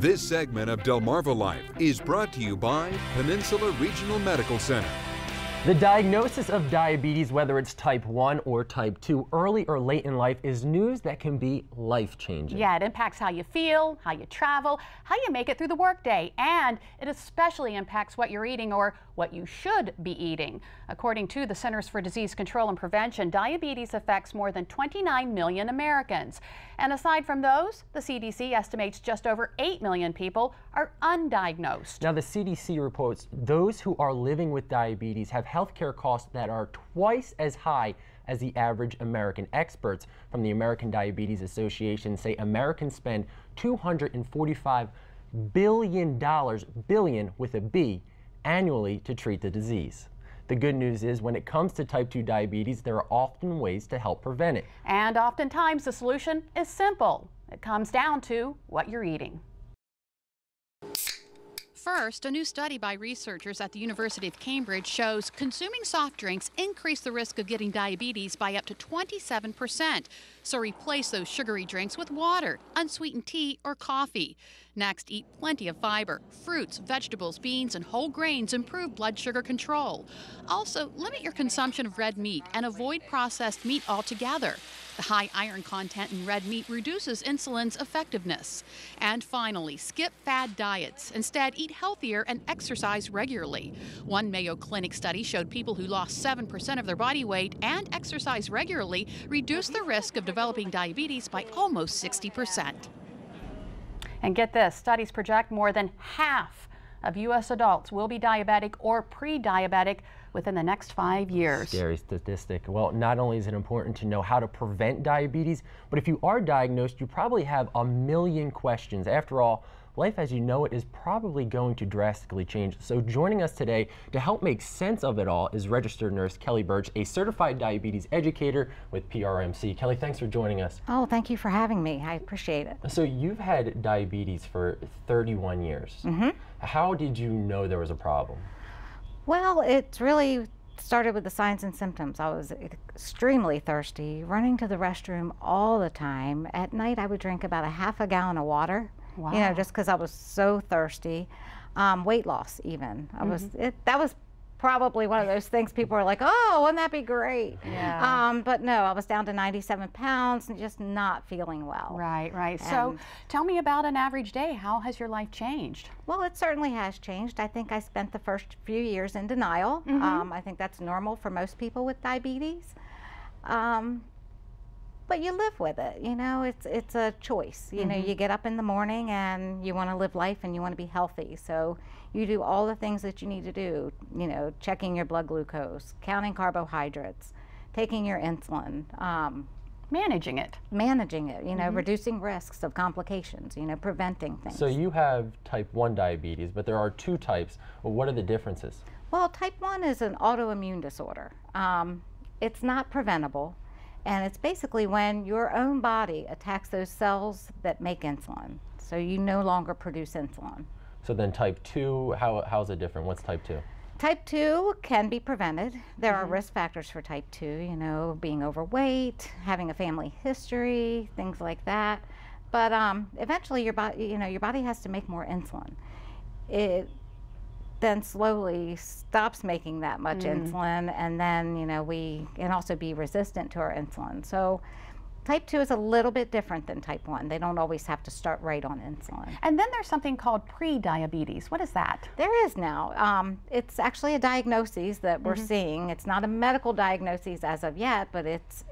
This segment of Delmarva Life is brought to you by Peninsula Regional Medical Center. The diagnosis of diabetes, whether it's type 1 or type 2, early or late in life, is news that can be life-changing. Yeah, it impacts how you feel, how you travel, how you make it through the workday, and it especially impacts what you're eating or what you should be eating. According to the Centers for Disease Control and Prevention, diabetes affects more than 29 million Americans. And aside from those, the CDC estimates just over 8 million people are undiagnosed. Now, the CDC reports those who are living with diabetes have healthcare costs that are twice as high as the average American. Experts from the American Diabetes Association say Americans spend $245 billion, billion with a B, annually to treat the disease. The good news is when it comes to type 2 diabetes, there are often ways to help prevent it. And oftentimes the solution is simple. It comes down to what you're eating. First, a new study by researchers at the University of Cambridge shows consuming soft drinks increase the risk of getting diabetes by up to 27%. So replace those sugary drinks with water, unsweetened tea, or coffee. Next, eat plenty of fiber. Fruits, vegetables, beans, and whole grains improve blood sugar control. Also, limit your consumption of red meat and avoid processed meat altogether. The high iron content in red meat reduces insulin's effectiveness. And finally, skip fad diets. Instead, eat healthier and exercise regularly. One Mayo Clinic study showed people who lost 7% of their body weight and exercise regularly reduced the risk of developing diabetes by almost 60%. And get this, studies project more than half of U.S. adults will be diabetic or pre-diabetic within the next 5 years. Scary statistic. Well, not only is it important to know how to prevent diabetes, but if you are diagnosed, you probably have a million questions. After all, life as you know it is probably going to drastically change. So joining us today to help make sense of it all is registered nurse Kelly Birch, a certified diabetes educator with PRMC. Kelly, thanks for joining us. Oh, thank you for having me. I appreciate it. So you've had diabetes for 31 years. Mm-hmm. How did you know there was a problem? Well, it really started with the signs and symptoms. I was extremely thirsty, running to the restroom all the time. At night, I would drink about a half a gallon of water. Wow. You know, just because I was so thirsty. Weight loss even. That was probably one of those things people were like, oh, wouldn't that be great? Yeah. But no, I was down to 97 pounds and just not feeling well. Right, right. So tell me about an average day. How has your life changed? Well, it certainly has changed. I think I spent the first few years in denial. Mm-hmm. I think that's normal for most people with diabetes. But you live with it, you know, it's a choice. You know, you get up in the morning and you want to live life and you want to be healthy. So you do all the things that you need to do, you know, checking your blood glucose, counting carbohydrates, taking your insulin. Managing it, you know, reducing risks of complications, you know, preventing things. So you have type 1 diabetes, but there are two types. Well, what are the differences? Well, type 1 is an autoimmune disorder. It's not preventable. And it's basically when your own body attacks those cells that make insulin. So you no longer produce insulin. So then type 2, how's it different? What's type 2? Type 2 can be prevented. There are risk factors for type 2, you know, being overweight, having a family history, things like that. But eventually your body has to make more insulin. It then slowly stops making that much insulin, and then, you know, we can also be resistant to our insulin. So type 2 is a little bit different than type 1. They don't always have to start right on insulin. And then there's something called pre-diabetes. What is that? There is now. It's actually a diagnosis that we're seeing. It's not a medical diagnosis as of yet, but it's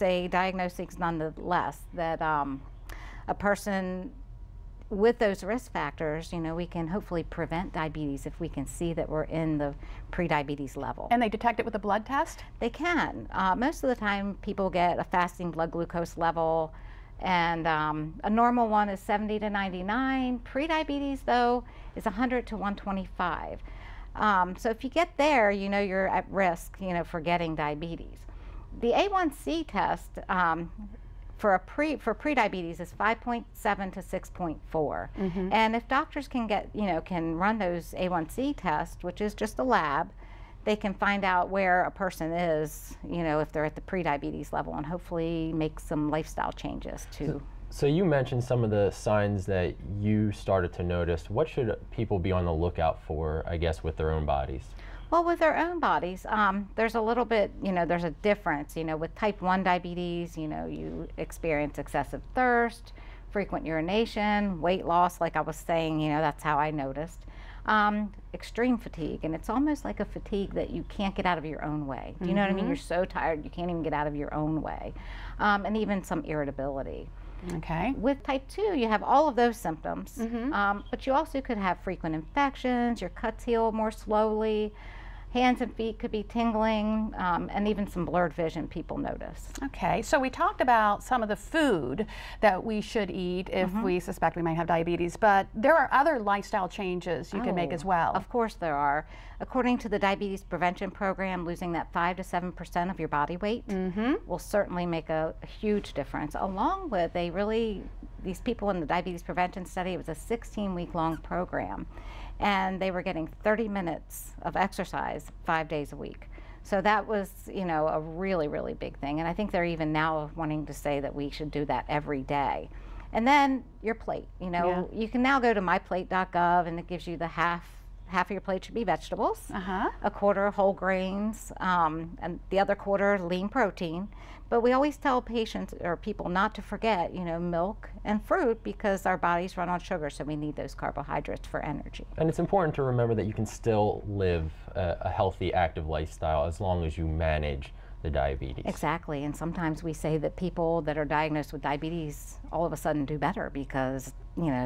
a diagnosis nonetheless that a person with those risk factors, you know, we can hopefully prevent diabetes if we can see that we're in the pre-diabetes level. And they detect it with a blood test? They can. Most of the time people get a fasting blood glucose level, and a normal one is 70 to 99. Pre-diabetes, though, is 100 to 125. So if you get there, you know you're at risk, you know, for getting diabetes. The A1C test for pre-diabetes is 5.7 to 6.4. And if doctors can run those A1C tests, which is just a lab, they can find out where a person is, you know, if they're at the pre-diabetes level, and hopefully make some lifestyle changes to So you mentioned some of the signs that you started to notice. What should people be on the lookout for, I guess, with their own bodies? Well, with their own bodies, there's a little bit, there's a difference. With type 1 diabetes, you experience excessive thirst, frequent urination, weight loss, like I was saying, that's how I noticed. Extreme fatigue, and it's almost like a fatigue that you can't get out of your own way. Do you know what I mean? You're so tired, you can't even get out of your own way. And even some irritability. Okay. With type 2, you have all of those symptoms, but you also could have frequent infections, your cuts heal more slowly, hands and feet could be tingling, and even some blurred vision people notice. Okay, so we talked about some of the food that we should eat if we suspect we might have diabetes, but there are other lifestyle changes you can make as well. Of course there are. According to the Diabetes Prevention Program, losing that 5 to 7% of your body weight will certainly make a huge difference, along with these people in the diabetes prevention study, it was a 16-week-long program, and they were getting 30 minutes of exercise 5 days a week. So that was, a really, really big thing. And I think they're even now wanting to say that we should do that every day. And then your plate, you can now go to myplate.gov, and it gives you the half of your plate should be vegetables, a quarter whole grains, and the other quarter lean protein. But we always tell patients or people not to forget, milk and fruit, because our bodies run on sugar, so we need those carbohydrates for energy. And it's important to remember that you can still live a healthy, active lifestyle as long as you manage the diabetes. Exactly, and sometimes we say that people that are diagnosed with diabetes all of a sudden do better because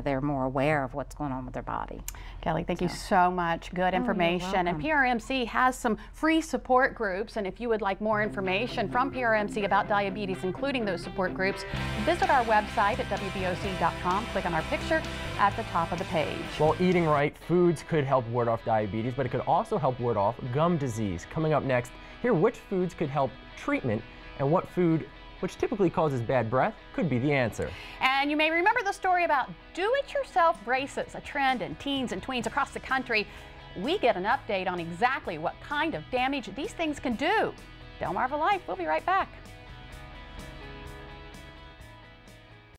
they're more aware of what's going on with their body. Kelly, thank you so much. Good information. And PRMC has some free support groups, and if you would like more information from PRMC about diabetes, including those support groups, visit our website at wboc.com. Click on our picture at the top of the page. Well, eating right foods could help ward off diabetes, but it could also help ward off gum disease. Coming up next, hear which foods could help treatment and what food, which typically causes bad breath, could be the answer. And you may remember the story about do-it-yourself braces, a trend in teens and tweens across the country. We get an update on exactly what kind of damage these things can do. Delmarva Life, we'll be right back.